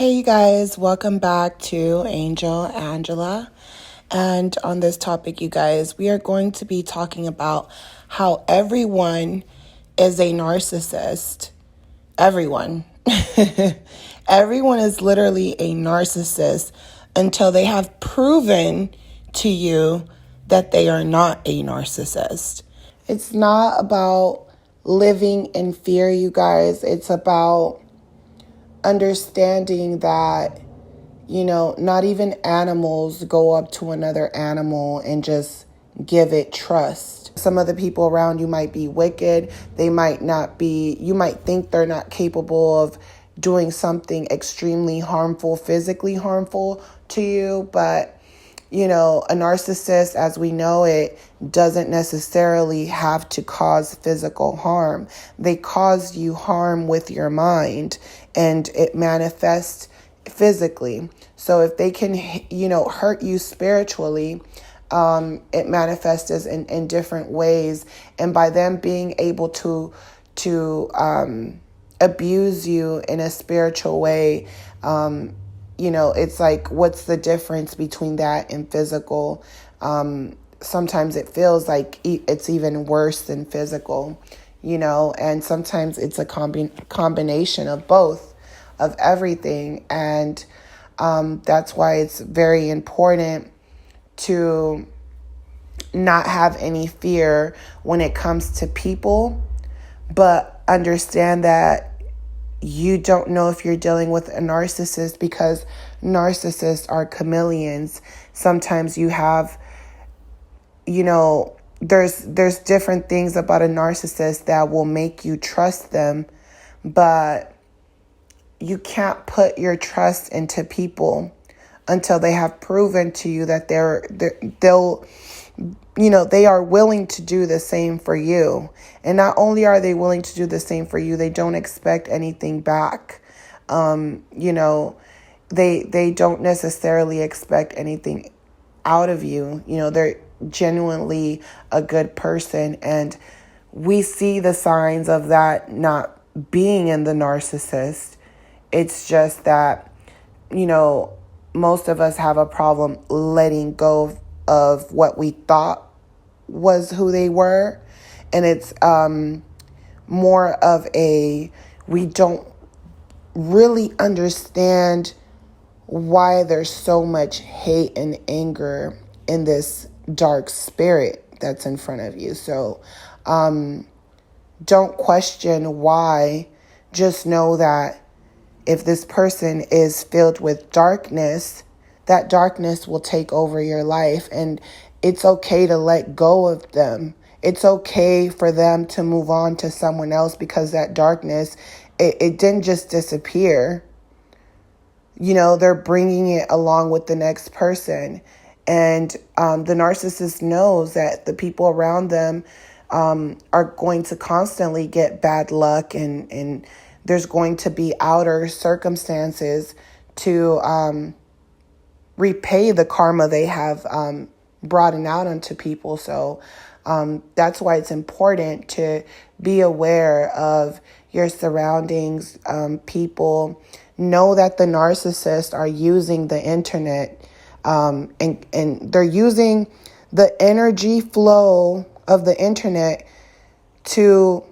Hey you guys, welcome back to Angel Angela. And on this topic, you guys, we are going to be talking about how everyone is a narcissist. Everyone. Everyone is literally a narcissist until they have proven to you that they are not a narcissist. It's not about living in fear, you guys. It's about understanding that, not even animals go up to another animal and just give it trust. Some of the people around you might be wicked. They might not be, you might think they're not capable of doing something extremely harmful, physically harmful to you, but a narcissist, as we know it, doesn't necessarily have to cause physical harm. They cause you harm with your mind, and it manifests physically. So if they can, hurt you spiritually, it manifests in different ways. And by them being able to abuse you in a spiritual way, it's like, what's the difference between that and physical? Sometimes it feels like it's even worse than physical, and sometimes it's a combination of both, of everything. And that's why it's very important to not have any fear when it comes to people, but understand that you don't know if you're dealing with a narcissist, because narcissists are chameleons. Sometimes you have, there's different things about a narcissist that will make you trust them, but you can't put your trust into people until they have proven to you that they are willing to do the same for you. And not only are they willing to do the same for you, they don't expect anything back. They don't necessarily expect anything out of you. They're genuinely a good person. And we see the signs of that not being in the narcissist. It's just that, most of us have a problem letting go of what we thought was who they were. And it's more of we don't really understand why there's so much hate and anger in this dark spirit that's in front of you. So don't question why. Just know that if this person is filled with darkness, that darkness will take over your life. And it's okay to let go of them. It's okay for them to move on to someone else, because that darkness, it didn't just disappear. They're bringing it along with the next person. And the narcissist knows that the people around them are going to constantly get bad luck, and there's going to be outer circumstances to repay the karma they have brought out onto people. So that's why it's important to be aware of your surroundings, people. Know that the narcissists are using the internet, and they're using the energy flow of the internet to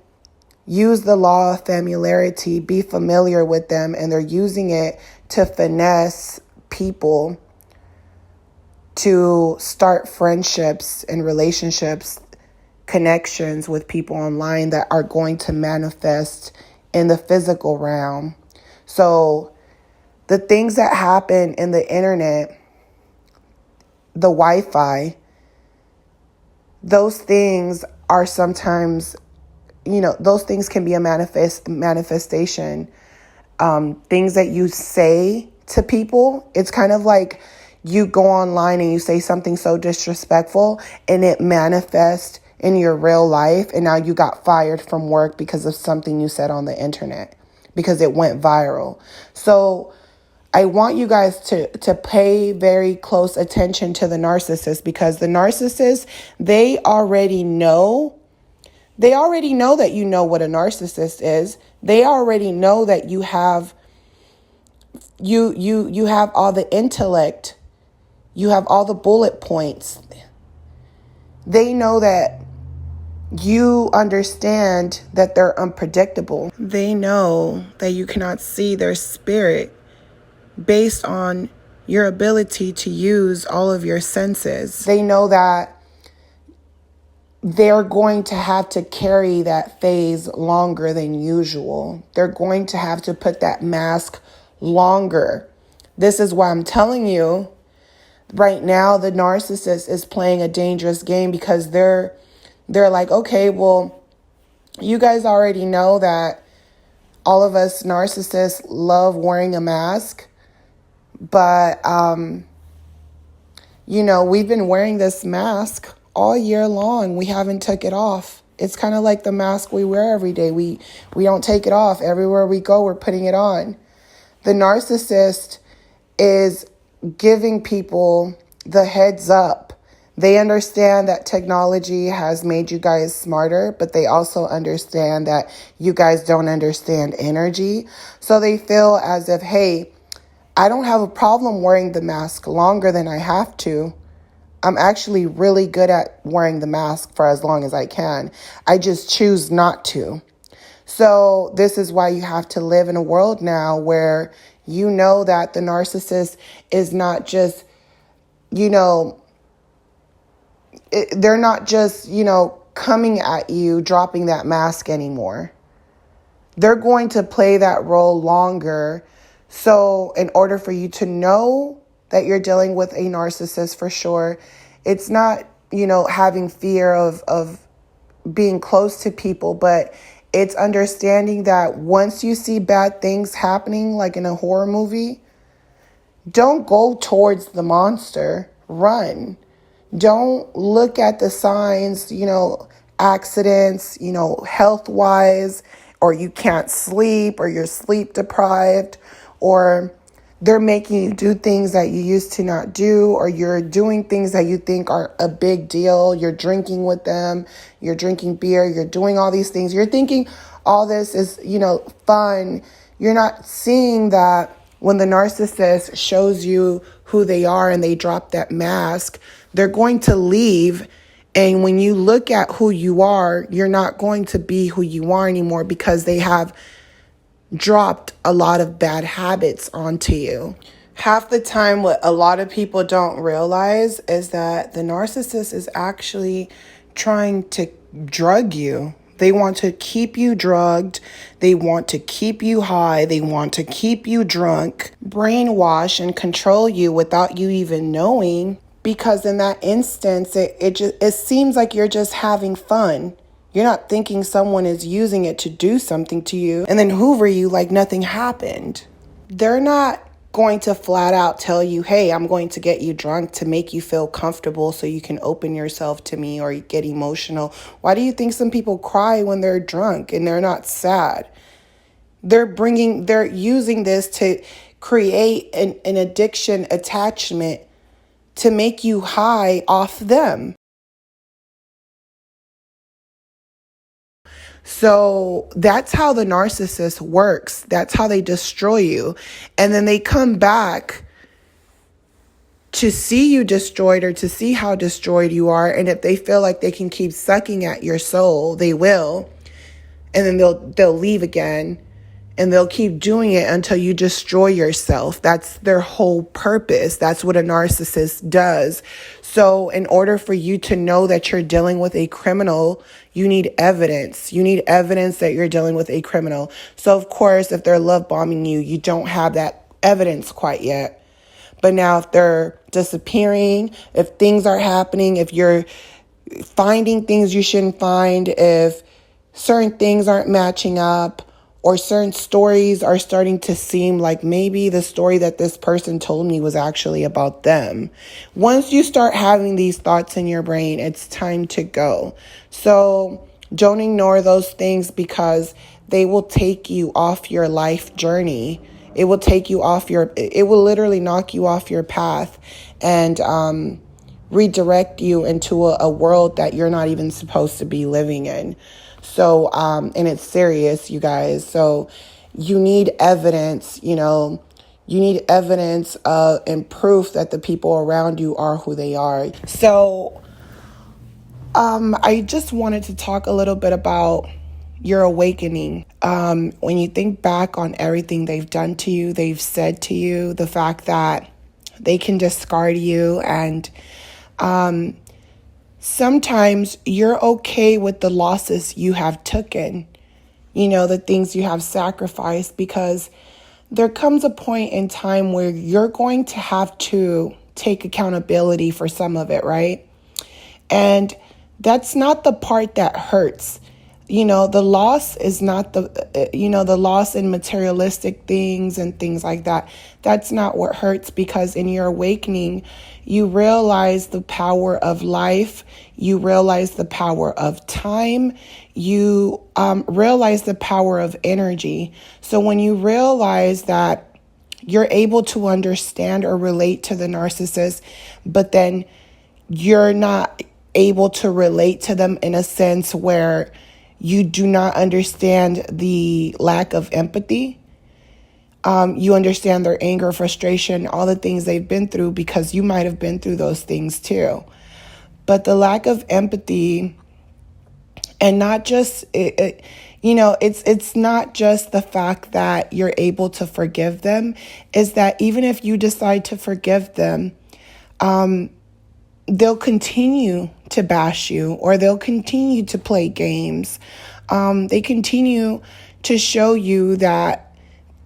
use the law of familiarity, be familiar with them, and they're using it to finesse people to start friendships and relationships, connections with people online that are going to manifest in the physical realm. So the things that happen in the internet, the Wi-Fi, those things are sometimes, those things can be a manifestation. Things that you say to people, it's kind of like you go online and you say something so disrespectful, and it manifests in your real life. And now you got fired from work because of something you said on the internet, because it went viral. So I want you guys to pay very close attention to the narcissist, because the narcissist, they already know that you know what a narcissist is. They already know that you have You have all the intellect. You have all the bullet points. They know that you understand that they're unpredictable. They know that you cannot see their spirit based on your ability to use all of your senses. They know that they're going to have to carry that phase longer than usual. They're going to have to put that mask longer. This is why I'm telling you right now, the narcissist is playing a dangerous game, because they're like, okay, well, you guys already know that all of us narcissists love wearing a mask, but we've been wearing this mask all year long. We haven't took it off. It's kind of like the mask we wear every day. We don't take it off. Everywhere we go, we're putting it on. The narcissist is giving people the heads up. They understand that technology has made you guys smarter, but they also understand that you guys don't understand energy. So they feel as if, hey, I don't have a problem wearing the mask longer than I have to. I'm actually really good at wearing the mask for as long as I can. I just choose not to. So this is why you have to live in a world now where you know that the narcissist is not just, they're not just, coming at you, dropping that mask anymore. They're going to play that role longer. So in order for you to know that you're dealing with a narcissist for sure, it's not, having fear of being close to people, but it's understanding that once you see bad things happening, like in a horror movie, don't go towards the monster. Run. Don't look at the signs, accidents, health-wise, or you can't sleep, or you're sleep deprived, or they're making you do things that you used to not do, or you're doing things that you think are a big deal. You're drinking with them, you're drinking beer, you're doing all these things. You're thinking all this is, fun. You're not seeing that when the narcissist shows you who they are and they drop that mask, they're going to leave. And when you look at who you are, you're not going to be who you are anymore, because they have dropped a lot of bad habits onto you. Half the time, what a lot of people don't realize is that the narcissist is actually trying to drug you. They want to keep you drugged. They want to keep you high. They want to keep you drunk, brainwash and control you without you even knowing. Because in that instance, it seems like you're just having fun. You're not thinking someone is using it to do something to you and then hoover you like nothing happened. They're not going to flat out tell you, hey, I'm going to get you drunk to make you feel comfortable so you can open yourself to me or get emotional. Why do you think some people cry when they're drunk and they're not sad? They're using this to create an addiction attachment to make you high off them. So that's how the narcissist works. That's how they destroy you. And then they come back to see you destroyed, or to see how destroyed you are. And if they feel like they can keep sucking at your soul, they will. And then they'll leave again. And they'll keep doing it until you destroy yourself. That's their whole purpose. That's what a narcissist does. So in order for you to know that you're dealing with a criminal, you need evidence. You need evidence that you're dealing with a criminal. So of course, if they're love bombing you, you don't have that evidence quite yet. But now if they're disappearing, if things are happening, if you're finding things you shouldn't find, if certain things aren't matching up, or certain stories are starting to seem like maybe the story that this person told me was actually about them. Once you start having these thoughts in your brain, it's time to go. So don't ignore those things, because they will take you off your life journey. It will literally knock you off your path and redirect you into a world that you're not even supposed to be living in. So, and it's serious, you guys. So you need evidence, you You need evidence and proof that the people around you are who they are. So I just wanted to talk a little bit about your awakening. When you think back on everything they've done to you, they've said to you, the fact that they can discard you, and sometimes you're okay with the losses you have taken, the things you have sacrificed, because there comes a point in time where you're going to have to take accountability for some of it, right? And that's not the part that hurts. The loss is not the loss in materialistic things and things like that. That's not what hurts, because in your awakening, you realize the power of life. You realize the power of time. You realize the power of energy. So when you realize that you're able to understand or relate to the narcissist, but then you're not able to relate to them in a sense where you do not understand the lack of empathy. You understand their anger, frustration, all the things they've been through, because you might have been through those things too. But the lack of empathy, and not just, it's not just the fact that you're able to forgive them, is that even if you decide to forgive them, they'll continue to bash you, or they'll continue to play games. They continue to show you that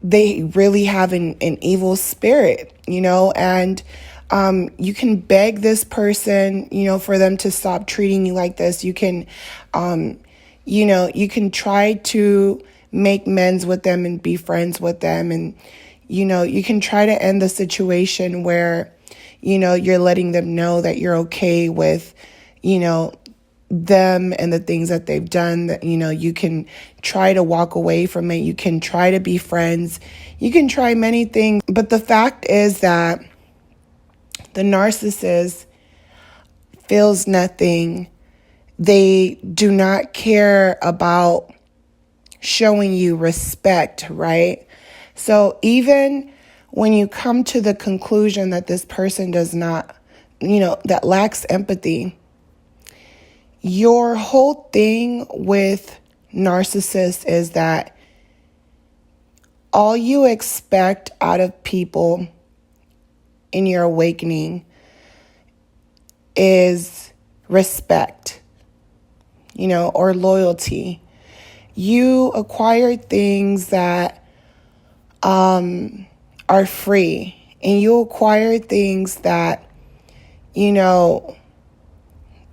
they really have an evil spirit, and you can beg this person, for them to stop treating you like this. You can, you can try to make amends with them and be friends with them. And, you can try to end the situation where, you're letting them know that you're okay with, them and the things that they've done, that, you can try to walk away from it. You can try to be friends. You can try many things. But the fact is that the narcissist feels nothing. They do not care about showing you respect, right? So even when you come to the conclusion that this person does not, that lacks empathy, your whole thing with narcissists is that all you expect out of people in your awakening is respect, or loyalty. You acquire things that are free, and you acquire things that,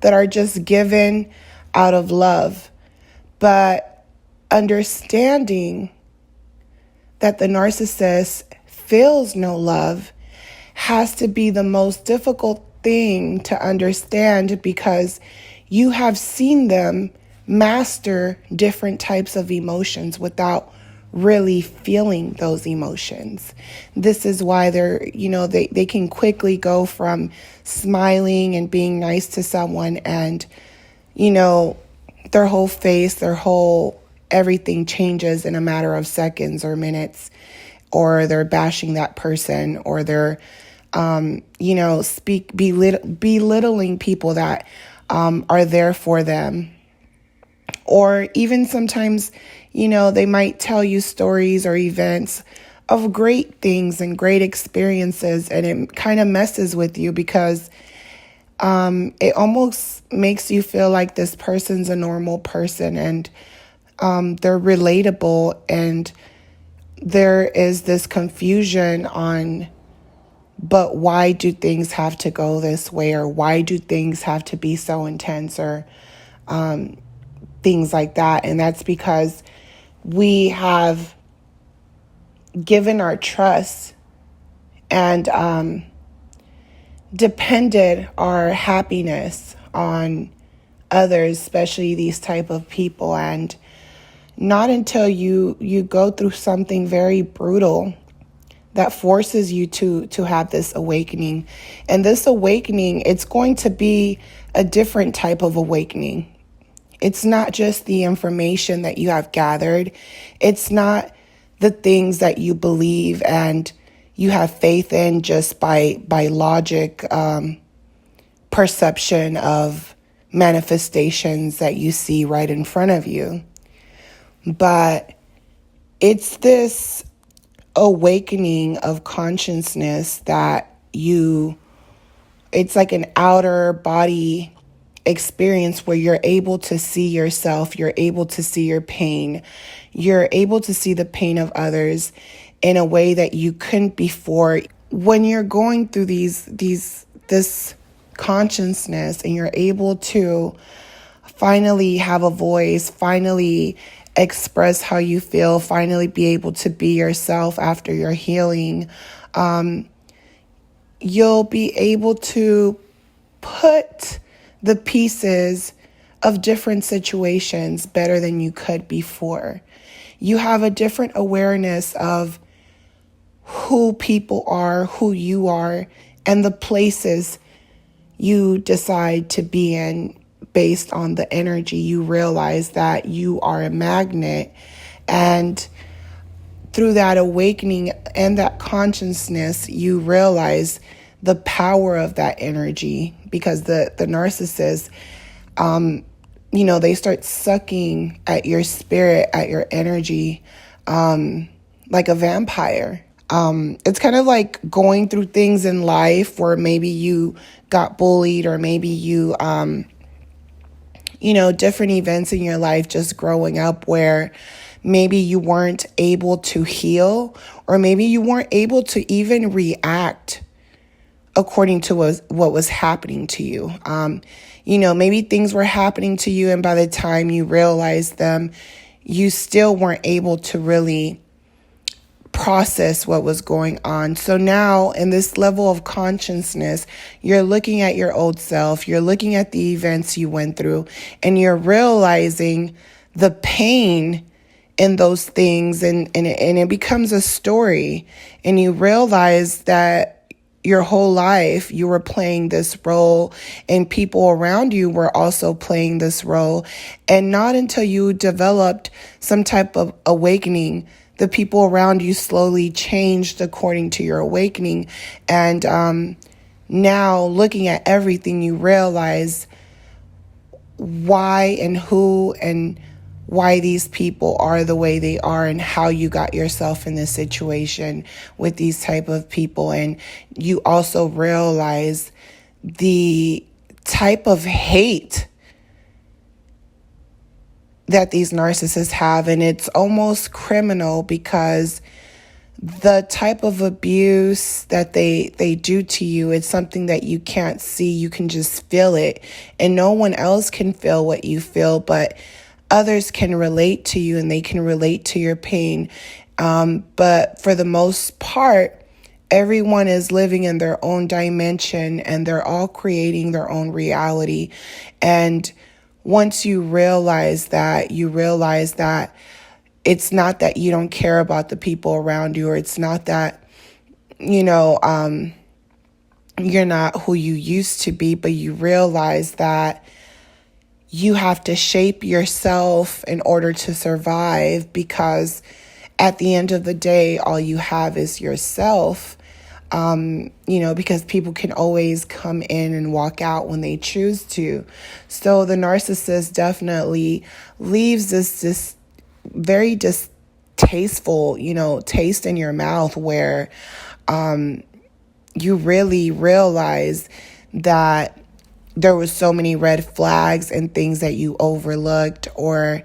that are just given out of love. But understanding that the narcissist feels no love has to be the most difficult thing to understand, because you have seen them master different types of emotions without really feeling those emotions. This is why they can quickly go from smiling and being nice to someone, and their whole face, their whole everything changes in a matter of seconds or minutes, or they're bashing that person, or they're belittling people that are there for them. Or even sometimes, they might tell you stories or events of great things and great experiences, and it kind of messes with you, because it almost makes you feel like this person's a normal person, and they're relatable, and there is this confusion on, but why do things have to go this way, or why do things have to be so intense, or things like that. And that's because we have given our trust and depended our happiness on others, especially these type of people. And not until you go through something very brutal that forces you to have this awakening. And this awakening, it's going to be a different type of awakening. It's not just the information that you have gathered. It's not the things that you believe and, you have faith in just by logic, perception of manifestations that you see right in front of you. But it's this awakening of consciousness that it's like an outer body experience where you're able to see yourself, you're able to see your pain, you're able to see the pain of others in a way that you couldn't before. When you're going through this consciousness and you're able to finally have a voice, finally express how you feel, finally be able to be yourself after your healing, you'll be able to put the pieces of different situations better than you could before. You have a different awareness of who people are, who you are, and the places you decide to be in based on the energy. You realize that you are a magnet, and through that awakening and that consciousness, you realize the power of that energy, because the narcissist, they start sucking at your spirit, at your energy, like a vampire. It's kind of like going through things in life where maybe you got bullied, or maybe you, different events in your life just growing up where maybe you weren't able to heal, or maybe you weren't able to even react according to what was happening to you. Maybe things were happening to you, and by the time you realized them, you still weren't able to really process what was going on. So now in this level of consciousness, you're looking at your old self, you're looking at the events you went through, and you're realizing the pain in those things, and it becomes a story, and you realize that your whole life you were playing this role, and people around you were also playing this role. And not until you developed some type of awakening, the people around you slowly changed according to your awakening. And now looking at everything, you realize why and who and why these people are the way they are, and how you got yourself in this situation with these type of people. And you also realize the type of hate that these narcissists have, and it's almost criminal, because the type of abuse that they do to you, it's something that you can't see. You can just feel it, and no one else can feel what you feel, but others can relate to you, and they can relate to your pain. But for the most part, everyone is living in their own dimension, and they're all creating their own reality. And once you realize that, it's not that you don't care about the people around you, or it's not that, you're not who you used to be, but you realize that you have to shape yourself in order to survive, because at the end of the day, all you have is yourself. Because people can always come in and walk out when they choose to. So the narcissist definitely leaves this very distasteful, taste in your mouth, where you really realize that there was so many red flags and things that you overlooked, or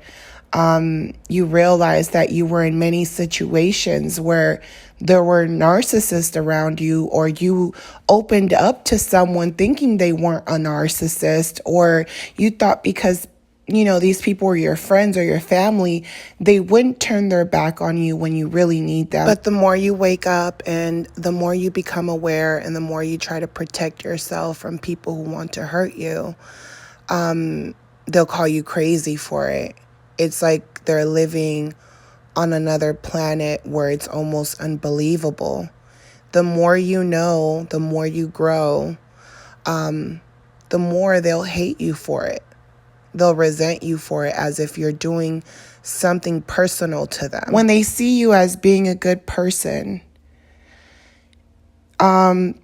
you realize that you were in many situations where there were narcissists around you, or you opened up to someone thinking they weren't a narcissist, or you thought because these people were your friends or your family, they wouldn't turn their back on you when you really need them. But the more you wake up, and the more you become aware, and the more you try to protect yourself from people who want to hurt you, they'll call you crazy for it. It's like they're living on another planet where it's almost unbelievable. The more you know, the more you grow, the more they'll hate you for it. They'll resent you for it, as if you're doing something personal to them. When they see you as being a good person,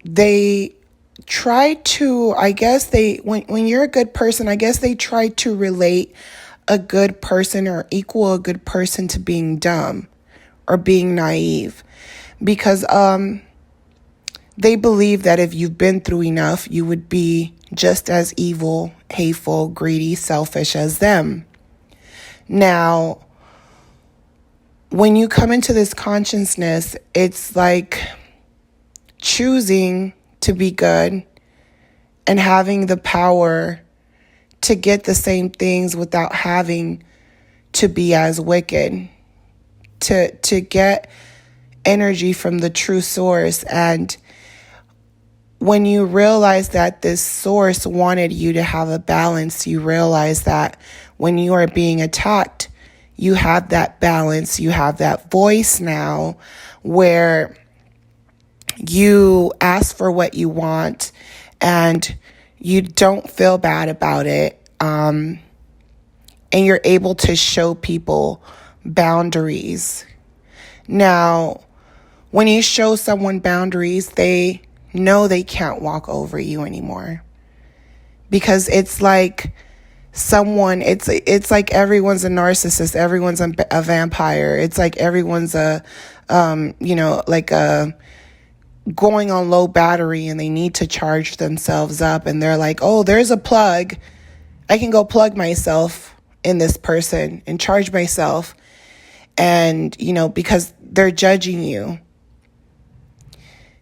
They try to, when you're a good person, I guess they try to relate a good person or equal a good person to being dumb or being naive, because they believe that if you've been through enough, you would be just as evil, hateful, greedy, selfish as them. Now, when you come into this consciousness, it's like choosing to be good and having the power to get the same things without having to be as wicked, to get energy from the true source. And when you realize that this source wanted you to have a balance, you realize that when you are being attacked, you have that balance, you have that voice now where you ask for what you want and you don't feel bad about it. And you're able to show people boundaries. Now, when you show someone boundaries, they know they can't walk over you anymore, because it's like it's like everyone's a narcissist, everyone's a vampire. It's like everyone's going on low battery and they need to charge themselves up, and they're like, oh, there's a plug, I can go plug myself in this person and charge myself. And because they're judging you,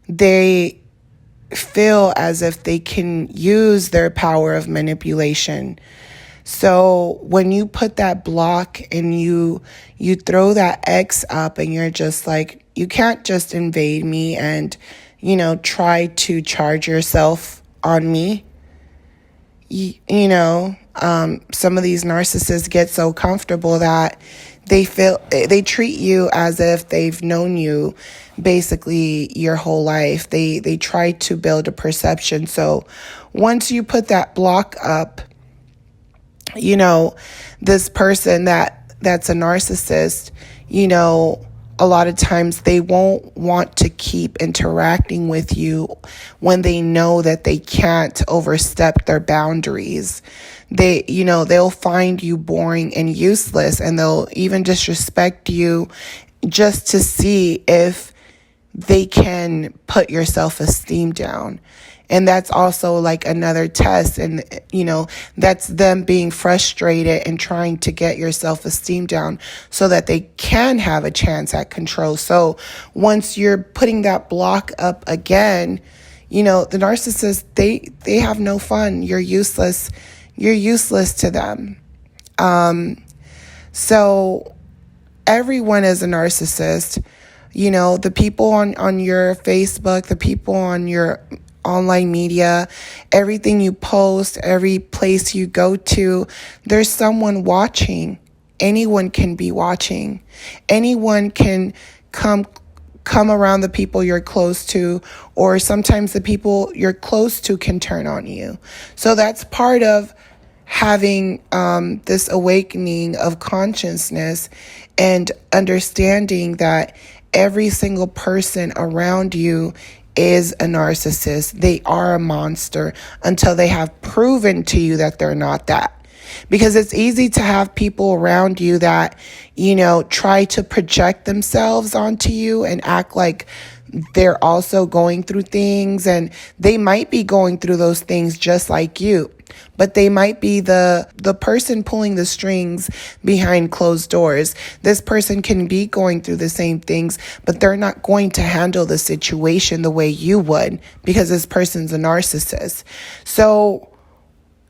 they feel as if they can use their power of manipulation. So when you put that block and you throw that X up and you're just like, you can't just invade me and, try to charge yourself on me. Some of these narcissists get so comfortable that they treat you as if they've known you basically your whole life. They try to build a perception. So once you put that block up, this person that's a narcissist, a lot of times they won't want to keep interacting with you when they know that they can't overstep their boundaries. They'll find you boring and useless, and they'll even disrespect you just to see if they can put your self-esteem down. And that's also like another test. And, that's them being frustrated and trying to get your self-esteem down so that they can have a chance at control. So once you're putting that block up again, the narcissist, they have no fun. You're useless. You're useless to them. So everyone is a narcissist. The people on your Facebook, the people on your online media, everything you post, every place you go to, there's someone watching. Anyone can be watching. Anyone can come around the people you're close to, or sometimes the people you're close to can turn on you. So that's part of having this awakening of consciousness and understanding that every single person around you is a narcissist. They are a monster until they have proven to you that they're not that. Because it's easy to have people around you that, try to project themselves onto you and act like they're also going through things, and they might be going through those things just like you. But they might be the person pulling the strings behind closed doors. This person can be going through the same things, but they're not going to handle the situation the way you would, because this person's a narcissist. So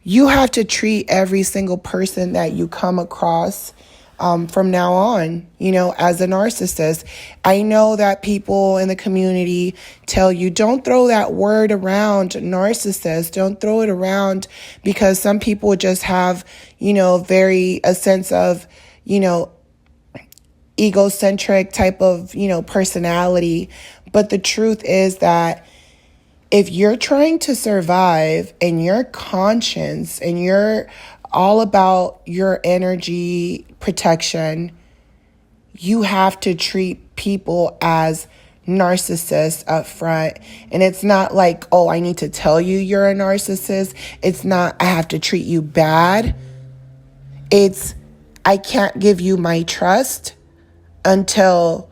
you have to treat every single person that you come across from now on, as a narcissist. I know that people in the community tell you, don't throw that word around, narcissist. Don't throw it around, because some people just have, a sense of, egocentric type of, personality. But the truth is that if you're trying to survive and your conscience and you're all about your energy protection, you have to treat people as narcissist up front. And it's not like, oh, I need to tell you you're a narcissist. It's not, I have to treat you bad. It's, I can't give you my trust until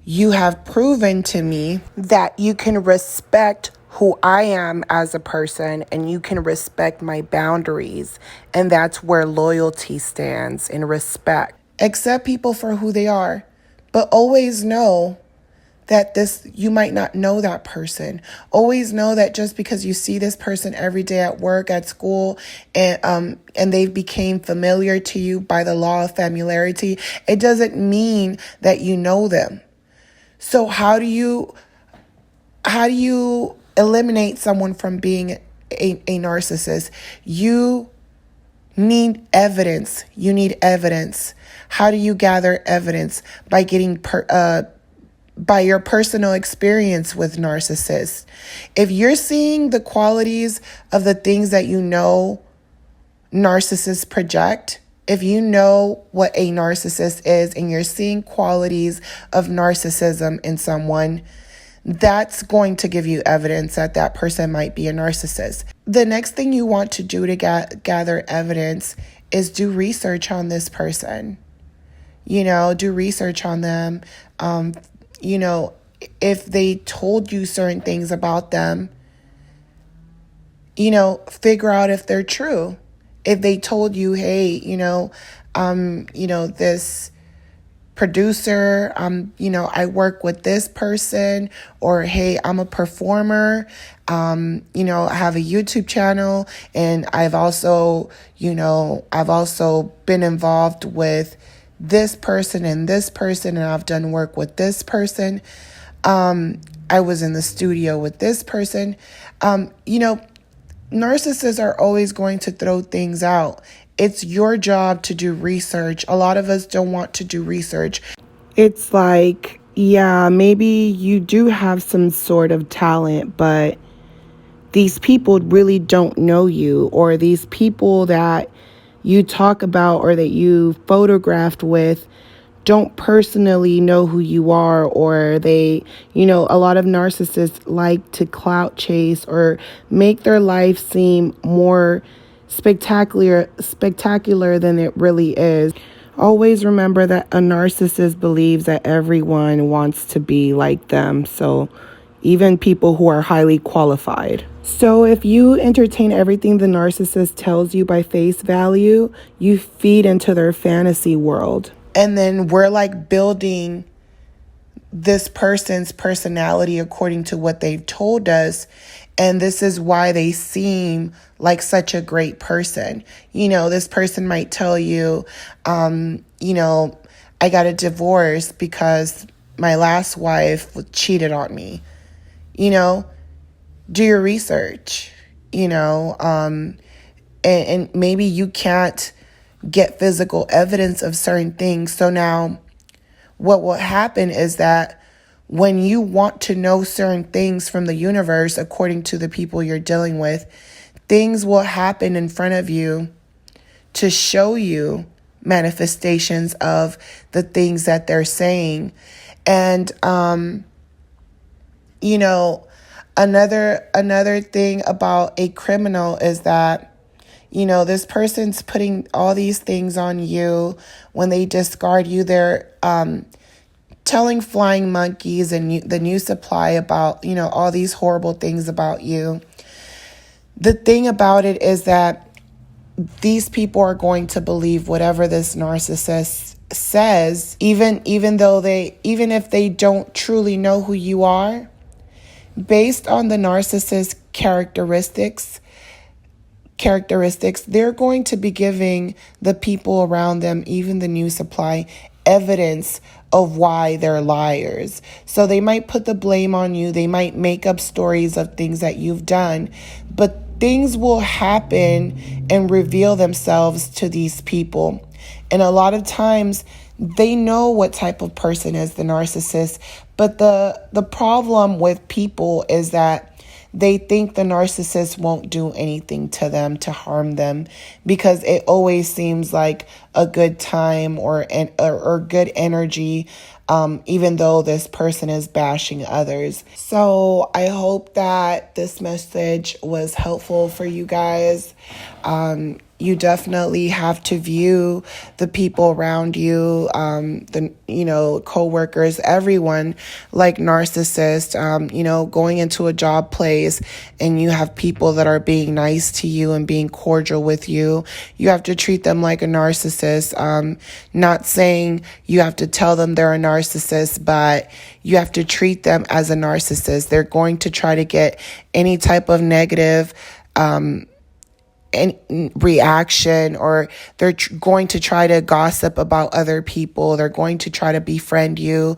you have proven to me that you can respect who I am as a person and you can respect my boundaries. And that's where loyalty stands, in respect. Accept people for who they are, but always know that you might not know that person. Always know that just because you see this person every day at work, at school, and they became familiar to you by the law of familiarity, it doesn't mean that you know them. So how do you eliminate someone from being a narcissist? You need evidence. You need evidence. How do you gather evidence? By getting by your personal experience with narcissists. If you're seeing the qualities of the things that you know narcissists project, if you know what a narcissist is and you're seeing qualities of narcissism in someone, that's going to give you evidence that that person might be a narcissist. The next thing you want to do to gather evidence is do research on this person. Do research on them. If they told you certain things about them, figure out if they're true. If they told you, hey, this producer, I work with this person, or hey, I'm a performer, I have a YouTube channel, and I've also been involved with this person, and I've done work with this person. I was in the studio with this person. Narcissists are always going to throw things out. It's your job to do research. A lot of us don't want to do research. It's like, yeah, maybe you do have some sort of talent, but these people really don't know you, or these people that you talk about or that you photographed with don't personally know who you are, or they, a lot of narcissists like to clout chase or make their life seem more spectacular than it really is. Always remember that a narcissist believes that everyone wants to be like them. So even people who are highly qualified. So if you entertain everything the narcissist tells you by face value, you feed into their fantasy world. And then we're like building this person's personality according to what they've told us. And this is why they seem like such a great person. This person might tell you, I got a divorce because my last wife cheated on me. Do your research, and maybe you can't get physical evidence of certain things. So now what will happen is that when you want to know certain things from the universe, according to the people you're dealing with, things will happen in front of you to show you manifestations of the things that they're saying. And, another thing about a criminal is that, this person's putting all these things on you. When they discard you, they're telling flying monkeys and the new supply about, all these horrible things about you. The thing about it is that these people are going to believe whatever this narcissist says, even if they don't truly know who you are. Based on the narcissist characteristics, they're going to be giving the people around them, even the new supply, evidence of why they're liars. So they might put the blame on you. They might make up stories of things that you've done, but things will happen and reveal themselves to these people. And a lot of times they know what type of person is the narcissist. But the problem with people is that they think the narcissist won't do anything to them to harm them because it always seems like a good time or good energy, even though this person is bashing others. So I hope that this message was helpful for you guys. You definitely have to view the people around you, coworkers, everyone like narcissists. Going into a job place and you have people that are being nice to you and being cordial with you, you have to treat them like a narcissist. Not saying you have to tell them they're a narcissist, but you have to treat them as a narcissist. They're going to try to get any type of negative reaction, or they're going to try to gossip about other people. They're going to try to befriend you.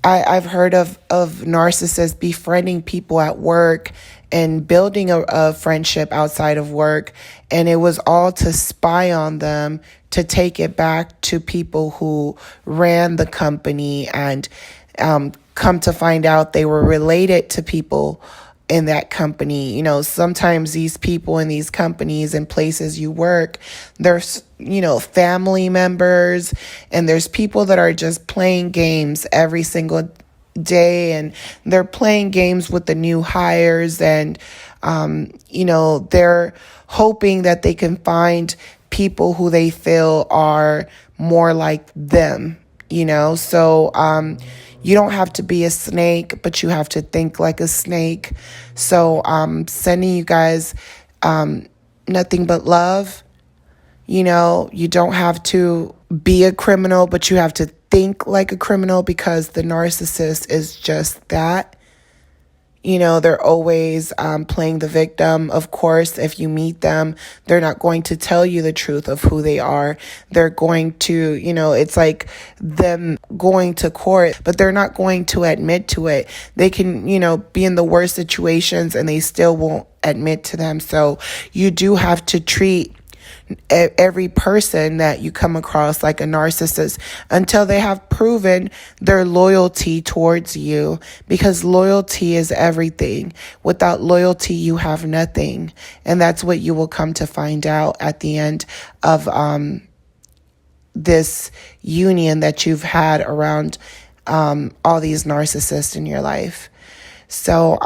I've heard of narcissists befriending people at work and building a friendship outside of work. And it was all to spy on them, to take it back to people who ran the company, and come to find out they were related to people in that company. Sometimes these people in these companies and places you work, there's, family members, and there's people that are just playing games every single day, and they're playing games with the new hires, and, they're hoping that they can find people who they feel are more like them, so, you don't have to be a snake, but you have to think like a snake. So I'm sending you guys nothing but love. You don't have to be a criminal, but you have to think like a criminal, because the narcissist is just that. They're always playing the victim. Of course, if you meet them, they're not going to tell you the truth of who they are. They're going to, it's like them going to court, but they're not going to admit to it. They can, be in the worst situations and they still won't admit to them. So you do have to treat every person that you come across like a narcissist until they have proven their loyalty towards you, because loyalty is everything. Without loyalty, you have nothing. And that's what you will come to find out at the end of this union that you've had around all these narcissists in your life. So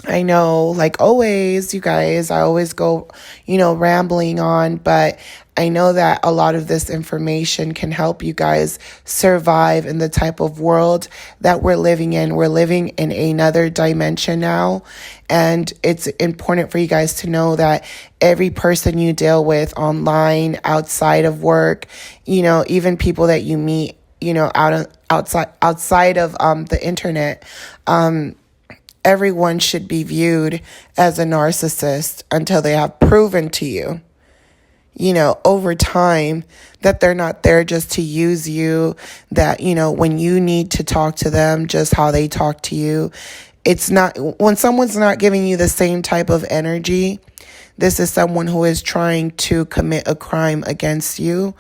I know, like always, you guys, I always go, rambling on, but I know that a lot of this information can help you guys survive in the type of world that we're living in. We're living in another dimension now, and it's important for you guys to know that every person you deal with online, outside of work, even people that you meet, outside of the internet, everyone should be viewed as a narcissist until they have proven to you, over time, that they're not there just to use you, that, when you need to talk to them, just how they talk to you. It's not, when someone's not giving you the same type of energy, this is someone who is trying to commit a crime against you.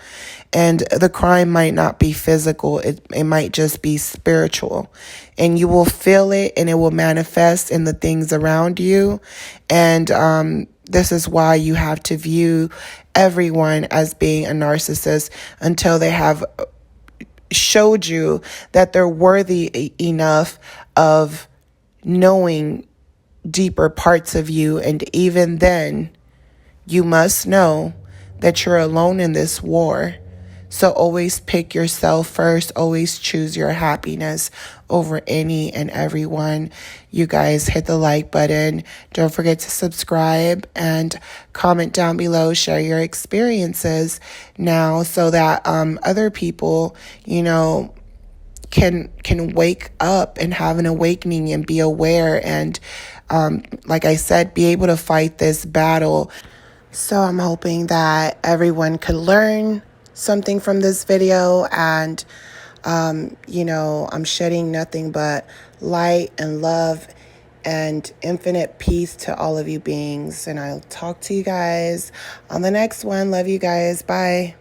And the crime might not be physical. It might just be spiritual. And you will feel it, and it will manifest in the things around you. And this is why you have to view everyone as being a narcissist until they have showed you that they're worthy enough of knowing deeper parts of you. And even then, you must know that you're alone in this war. So always pick yourself first. Always choose your happiness over any and everyone. You guys hit the like button. Don't forget to subscribe and comment down below. Share your experiences now, so that other people, can wake up and have an awakening and be aware, and like I said, be able to fight this battle. So I'm hoping that everyone could learn something from this video, and I'm shedding nothing but light and love and infinite peace to all of you beings. And I'll talk to you guys on the next one. Love you guys. Bye.